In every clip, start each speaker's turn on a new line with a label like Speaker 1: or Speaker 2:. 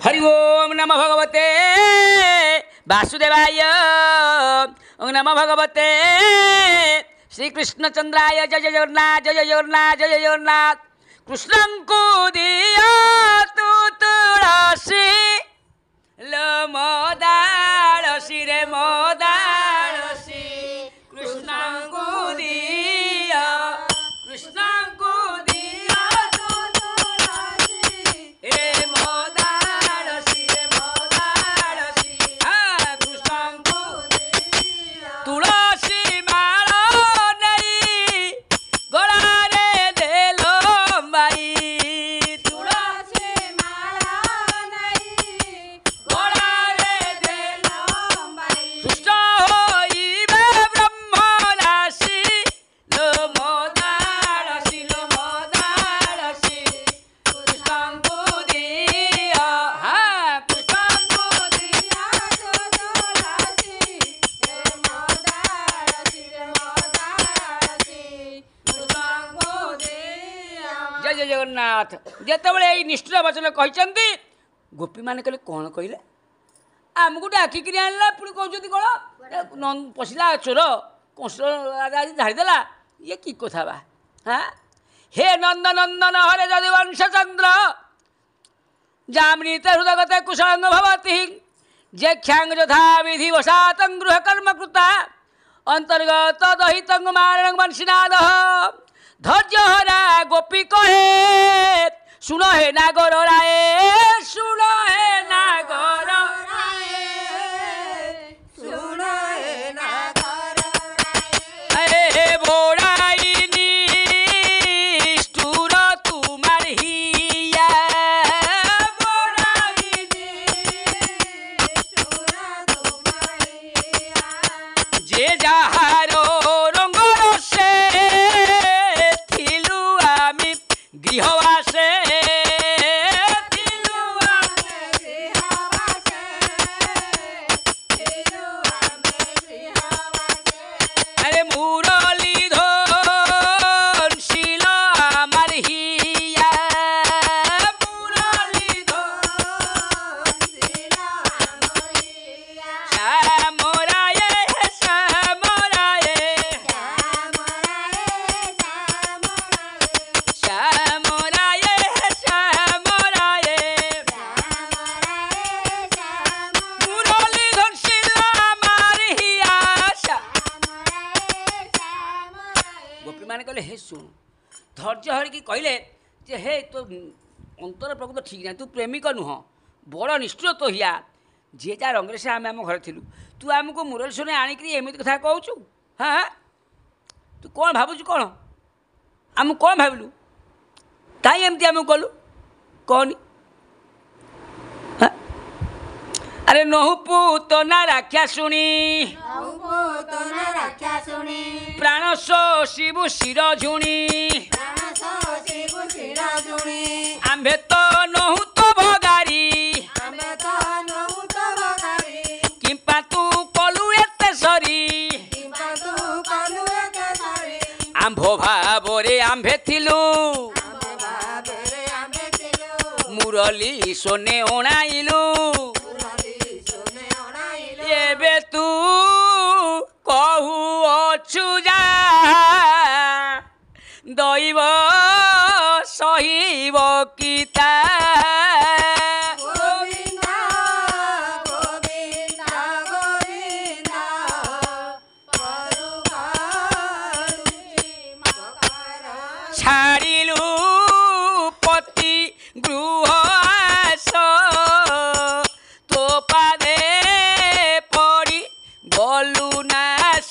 Speaker 1: हरि ओम नमः भगवते वासुदेवाय ओम नमः भगवते श्री कृष्णचंद्राय जय जगन्नाथ जय जगन्नाथ जय जगन्नाथ कृष्णं को दिया तू तुलसी लो मोदालसी रे मोदालसी कृष्णं को दिया कृष्णं को दिया तू तुलसी रे मोदालसी रे मोदालसी कृष्णं को दिया तुलसी माला नहीं गोला रे देलो बाई तुलसी माला नहीं गोला रे देलो बाई सुष्ट होइबे ब्रह्म राशि लो मोदालसी कृष्णं को दिया कृष्णं को दिया तो तुलसी रे मोदालसी कृष्णं को दिया जय जय जगन्नाथ जेतेबेले एई निष्ठुर वचन कहते गोपी मैंने कहले कौन कहले आमको डाकिक आनला पुणी कहते कौन पशिला चोर कंस झाड़ीदेला ये कि कथा बा हाँ हे नंद नंदन हरे जदि वंशचंद्र जामनीते हृदगते कुशलंग भवति जे ख्यांग यथा विधि वशातं गृह कर्म कृता अंतर्गत दहितं मारणं वंशीनाद धैर्य हरा गोपी कहे सुन हे नागर राय सुन हे नागर सुन हे नागर हे बोड़ाई निष्ठुर तुमार हिया बोड़ाई निष्ठुर तुमार हिया जे जाहारो रंगर से थिलु आमी गृहवासे अरे मुरलीधर शील आमार हिया श्यामराये श्यामराये श्यामराये श्यामराये मुरलीधर शील आमार हिया गोपी मैंने कहले हे शुण धैर्य हरिकी कहले जे हे तो अंतर प्रकृत ठीक ना तू प्रेमिक नुह बड़ निष्ठुर तो हिया जी जा रंगे से आम आम घर थिलु तू आमको मुरली सुने आणिक एमती कथा कहूँ हाँ तू कौन भावुँ कौन आम कौन भाविलु कहीं एमती आम कलु कहनी अरे नहु पूतना राख्या शुणी प्राण शिवु शिर झुणी आम्भे तो नहु तो भगारी किंपा तू कलु एते सरी आम्भो भावरे आम्भे थिलु मुरली सोने ओणाइलु एबे तू कहू अछु जा दैव सहीब किता छाड़िलु पति गृह आस तो पादे पड़ी गलु नाश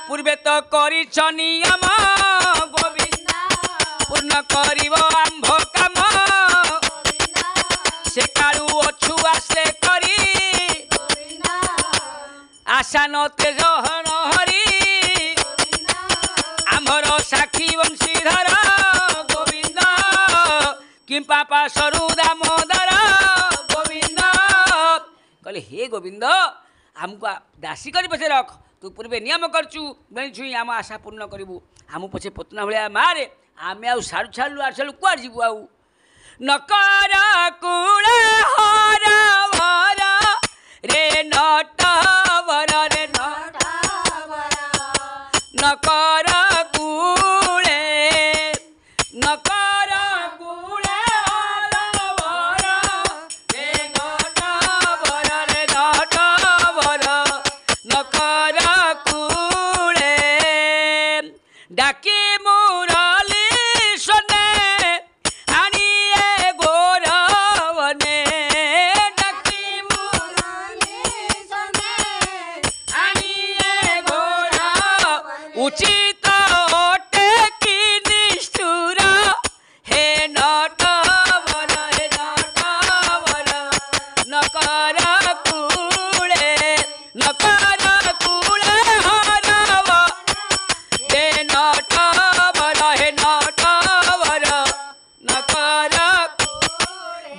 Speaker 1: पूर्वे तो करिछ नियम गोविंद पूर्ण करिव आंभ काम से कालू अछु आसे करी आशा न तेज हरि आमर साक्षी वंशीधर गोविंद किं पापा सरु दामोदर गोविंद कहले हे गोविंद आमको दासी कर पछे रख तू पूर्वे नियम करचु बेणुछु आम आशा पूर्ण करू आम पछे पतना भाया मारे आमे आउ सारू छाड़ू आड़ू कुआड़ जीवु आउ नकर कूल हर भर रे नटवर रे नकर कूले नकर कूले हर भर रे नटवर रे नटवर नकर कूले डाकी मुरली सोने आनिए गोरवने डाकी मुरली सोने आनिए गोरव उचित ओटे की निष्ठुर हे नटवर नकर कूले नकर कूले हरव हे नटवर नकर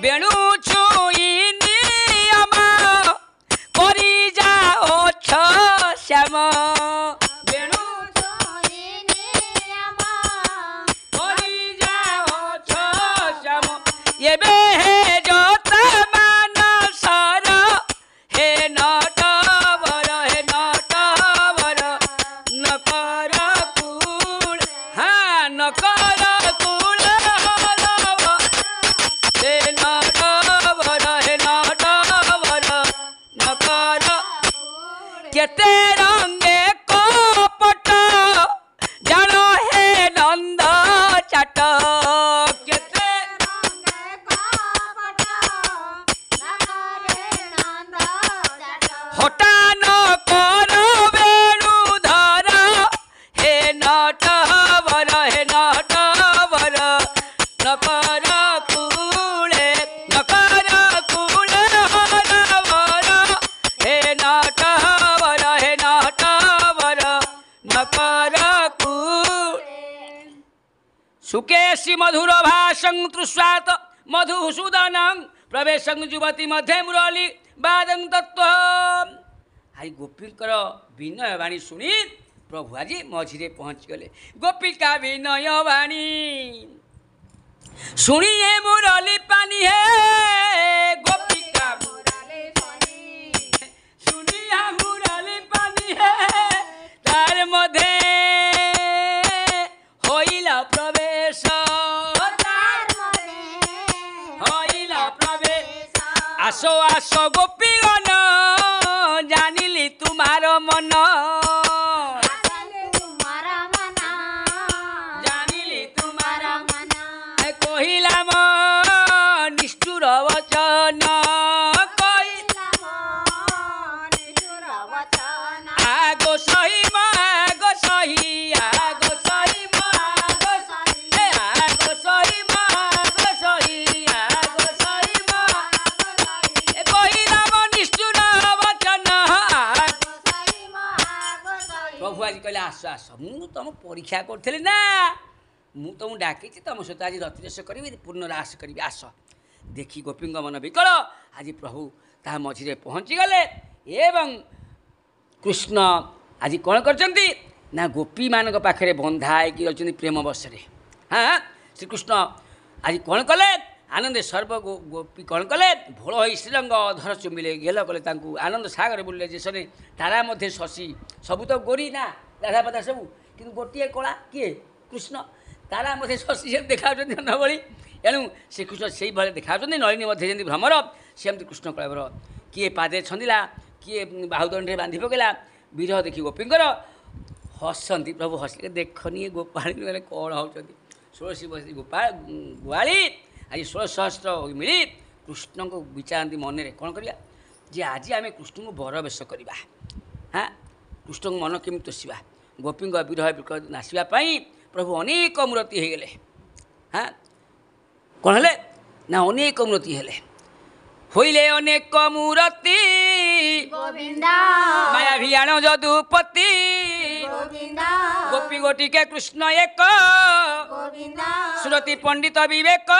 Speaker 1: बेणु छुई नियम करी जाओ श्याम बेणु करी जाओ श्याम एबे हे जोत मानसर हे नटवर नकर कूल हाँ नकर कूल हरव हे नटवर नकर केते रंगे कपट जानो हे नंद चाट केते हटा न कर वेणुधर हे नटवर नकर कूले नकर कूले हरवर हे नटवर नकर कूल सुकेशी मधुर भाषं तृष्वात मधुसूदन प्रवेशं युवती मध्य मुरली बादं तत्व आई गोपीकर विनय वाणी शुणी प्रभु आज मझिरे पहुँच गले गोपिका विनय वाणी शुणिए मुरली पानी है गोपिका शुनिया मुरली पानी है तार मध्य होइला प्रवेश होइला प्रवेश आसो आसो गोपीगण जानिली तुम्हार मन जानिली तुम्हार कहिला म निष्ठुर वचन आगो सही आगो सही आगो सही आगो सही आगो सही आगो सही आगो सही कहिला म निष्ठुर वचन प्रभु आज कहले आस आस मु तुम परीक्षा करी ना मु तुम डाकी तुम सहित आज रतिरस करी पूर्ण रास करी आस देखी गोपी मन विकल आज प्रभु ता मझिरे पहुँची गले एवं कृष्ण आज कौन करचंती ना गोपी मान पाखे बंधा होती प्रेम बसरे हाँ श्रीकृष्ण आज कौन कले आनंद सर्व गोपी कौन कले भोल हो श्रीरंग धर चुमिले गेल कले आनंद सागर बुलिले जे सने तारा मध्य शशि सबू तो गोरी ना राधा पता सबू कि गोटे कला किए कृष्ण तारा मध्य शशि से देखा नभली एणु श्रीकृष्ण से भाई देखा नलिनी मध्य जमी भ्रमर सेमती कृष्ण कलवर किए पादे छंदिला किए बाहुदंडे बांधि पकेला विरह देखी गोपींकर हसती प्रभु हसिले देखनी गोपाली मैंने कौन होती 16 वर्ष गोपाल गुआली आज 16 सहस्र मिली कृष्ण को विचारती मन में कौन करिया जे आज आम कृष्ण को बर बेश करवा हाँ कृष्ण को मन केमी तोषा ଗୋପୀଙ୍କ ବିରହ ନାସିବା ପାଇଁ ପ୍ରଭୁ ଅନେକ ମୂର୍ତ୍ତି ହେଇଗଲେ। ହଁ କ'ଣ ହେଲେ ନା ଅନେକ ମୂର୍ତ୍ତି ହେଲେ হইলে অনেক মূরতি মায়া ভিয়াণ যদুপতি গোপী গোটিকে কৃষ্ণ এক সুরতি পণ্ডিত বিবেক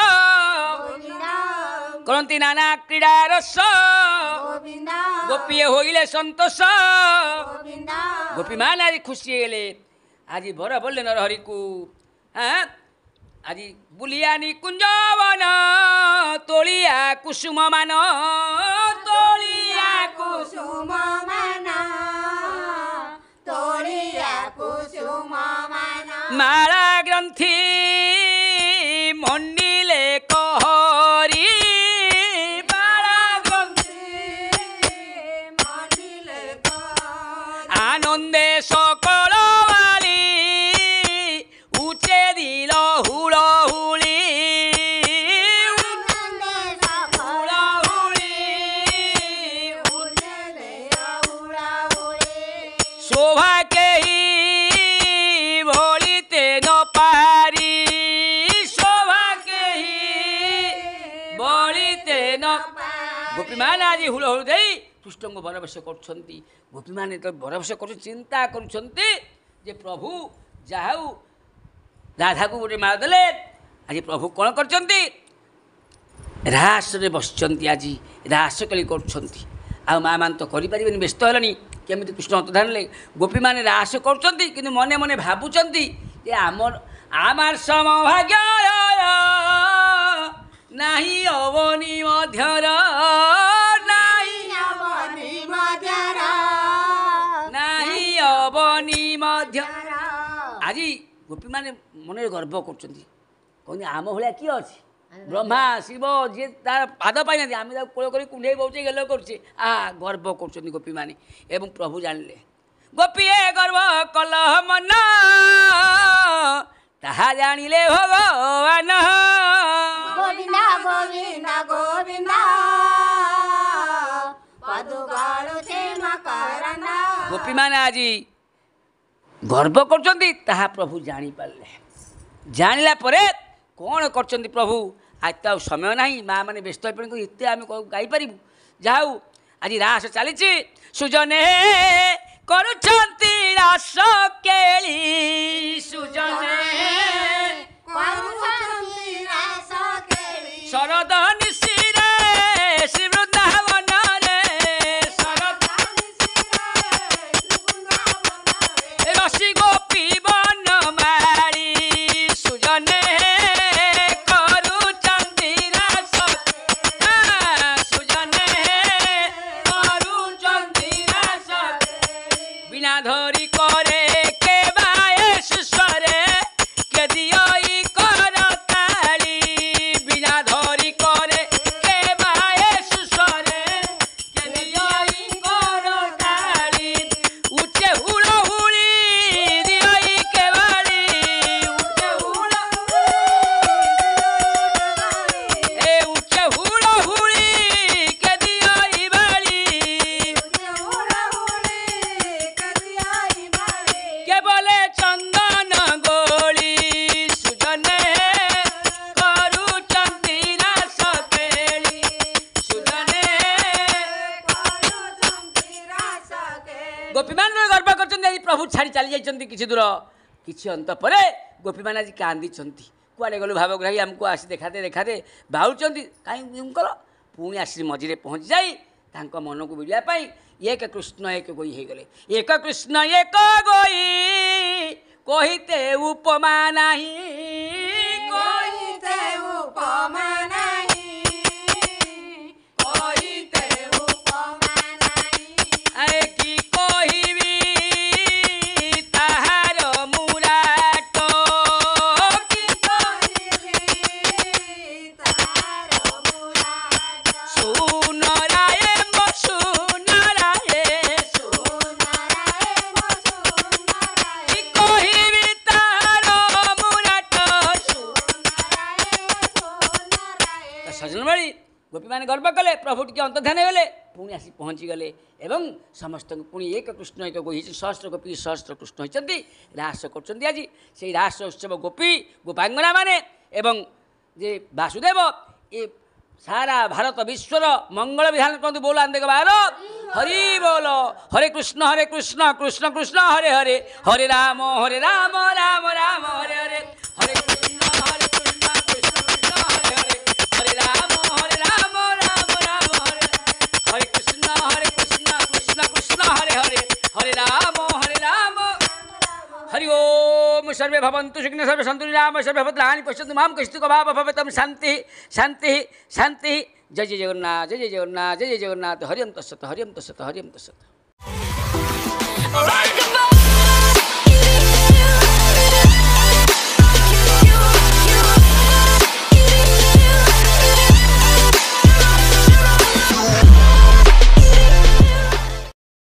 Speaker 1: করন্তি নানা ক্রীড়া রস গোপী হইলে সন্তোষ গোপী মানে আজ খুশি হয়ে আজ বর বললে নরহরিকু হ্যাঁ আজ বুলিয়ানি কুঞ্জবন তোলিয়া কুসুম মান তোলিয়া কুসুম মান তোলিয়া কুসুম মান মালা গ্রন্থি মন্ডিলে কহরি মালা গ্রন্থি মন্ডিলে আনন্দে সকল উচে দিল হুড়ো হুড়ি শোভা কেহি ভরিতে ন পারি শোভা কেহি ভরিতে ন গোপীমান আଜି হুড়ো হুড়ো দেই কৃষ্ণଙ୍କୁ ବରବେଶ କରୁଛନ୍ତି। ଗୋପୀମାନେ ଯେତେବେଳେ ବରବେଶ କରୁଛନ୍ତି ଚିନ୍ତା କରୁଛନ୍ତି ଯେ ପ୍ରଭୁ ଯାହା ହଉ ରାଧାକୁ ଗୋଟେ ମାଳ ଦେଲେ ଆଜି ପ୍ରଭୁ କ'ଣ କରିଛନ୍ତି ରାସରେ ବସିଛନ୍ତି ଆଜି ରାସ କେଳି କରୁଛନ୍ତି। ଆଉ ମା ମାନେ ତ କରିପାରିବେନି ବ୍ୟସ୍ତ ହେଲେଣି କେମିତି କୃଷ୍ଣ ଅନ୍ତର୍ଧାନ ହେଲେ ଗୋପୀମାନେ ରାସ କରୁଛନ୍ତି କିନ୍ତୁ ମନେ ମନେ ଭାବୁଛନ୍ତି ଯେ ଆମର ସମଭାଗ୍ୟ ନାହିଁ ଅବନି ମଧ୍ୟର ନାହିଁ ଅବନି ମଧ୍ୟ ଆଜି ଗୋପୀମାନେ ମନରେ ଗର୍ବ କରୁଛନ୍ତି କହନ୍ତି ଆମ ଭଳିଆ କିଏ ଅଛି ବ୍ରହ୍ମା ଶିବ ଯିଏ ତାର ପାଦ ପାଇନାହାନ୍ତି ଆମେ ତାକୁ କୋଳ କରି କୁଣ୍ଢେଇ ବଉଚେଇ ଗେଲ କରୁଛେ ଗର୍ବ କରୁଛନ୍ତି ଗୋପୀମାନେ। ଏବଂ ପ୍ରଭୁ ଜାଣିଲେ ଗୋପୀଏ ଗର୍ବ କଲ ମନ ତାହା ଜାଣିଲେ ଭଗବାନ ଗୋବିନ୍ଦ ଗୋବିନ୍ଦ ଗୋବିନ୍ଦ ଗୋପୀମାନେ ଆଜି ଗର୍ବ କରୁଛନ୍ତି ତାହା ପ୍ରଭୁ ଜାଣିପାରିଲେ। ଜାଣିଲା ପରେ କ'ଣ କରୁଛନ୍ତି ପ୍ରଭୁ ଆଜି ତ ଆଉ ସମୟ ନାହିଁ ମା ମାନେ ବ୍ୟସ୍ତ ହୋଇପଡ଼ନ୍ତି ଏତେ ଆମେ ଗାଇପାରିବୁ। ଯାହା ହଉ ଆଜି ରାସ ଚାଲିଛି ସୁଜନେ କରୁଛନ୍ତି ରାସ କେଳି ସୁଜନେ ଶରଦ ନିଶିରେ ଶ୍ରୀ ବୃନ୍ଦାବନରେ ରସି ଗୋପୀ ବନ ମାଳି ସୁଜନେ କରୁଛନ୍ତି ରାସ ସୁଜନେ କରୁଛନ୍ତି ରାସ ବିନା ଧରି କରେ କେବାଏ ସୁସ୍ୱରେ କେ ଦିଅଇ କର ତାଳି ବିନା ଧରି କରେ କେବାଏ ସୁସ୍ୱରେ କେ ଦିଅଇ କର ତାଳି ଉଚ୍ଚେ ହୁଳ ହୁଳି ଦିଅଇ କେବାଳି ଉଚ୍ଚେ ହୁଳ ଉଚ୍ଚେ ହୁଳ ହୁଳି କେ ଦିଅଇ ବାଳି কেবলে চন্দন গোলি সুজনে করুচন্তি রাস কেলি সুজনে গোপীମାନେ ଗର୍ବ କରୁଛନ୍ତି ଆଜି ପ୍ରଭୁ ଛାଡ଼ି ଚାଲି ଯାଇଛନ୍ତି କିଛି ଦୂର କିଛି ଅନ୍ତ ପରେ ଗୋପୀମାନେ ଆଜି କାନ୍ଦିଛନ୍ତି କୁଆଡ଼େ ଗଲୁ ଭାବଗ୍ରାହୀ ଆମକୁ ଆସି ଦେଖାଦେ ଦେଖାଦେ ବାହୁଛନ୍ତି କାହିଁକି କର ପୁଣି ଆସି ମଝିରେ ପହଞ୍ଚି ଯାଇ ତାଙ୍କ ମନକୁ ବିଡ଼ିବା ପାଇଁ ଏକ କୃଷ୍ଣ ଏକ ଗୋଇ ହେଇଗଲେ ଏକ କୃଷ୍ଣ ଏକ ଗୋଇ কহিতে উপমা নাহি কহিতে উপমা নাহি কহিতে উপমা নাহি আরে কি কহিবি তাহার মুরাট কি কহিবি তাহার মুরাট সুনরায়ে মসুনরায়ে ସଜନବାଳି ଗୋପୀମାନେ ଗର୍ବ କଲେ ପ୍ରଭୁ ଟିକେ ଅନ୍ତର୍ଧାନ ହେଲେ पुणी आसी पहुँचीगले एवं समस्त पुणी एक कृष्ण एक गोपी सहस्र गोपी सहस्र कृष्ण होती रास कर आज से रास उत्सव गोपी गोपांगना माने एवं जे वासुदेव ये सारा भारत विश्वर मंगल विधान कहते बोल आंदे भारत हरि बोल हरे कृष्ण कृष्ण कृष्ण हरे हरे हरे राम राम राम हरे हरे हरे कृष्ण कृष्ण कृष्ण हरे हरे हरे राम राम राम हरे हरे कृष्ण कृष्ण कृष्ण हरे हरे हरे राम हरि ओम सर्वे भवन्तु सुखिनः सर्वे सन्तु निरामयाः सर्वे भद्राणि पश्यन्तु मां कश्चित् अभावः भवेत् शान्तिः शान्तिः शान्तिः जय जय जगन्नाथ जय जय जगन्नाथ जय जय जगन्नाथ हरिं तत्सत् हरिं तत्सत् हरिं तत्सत्।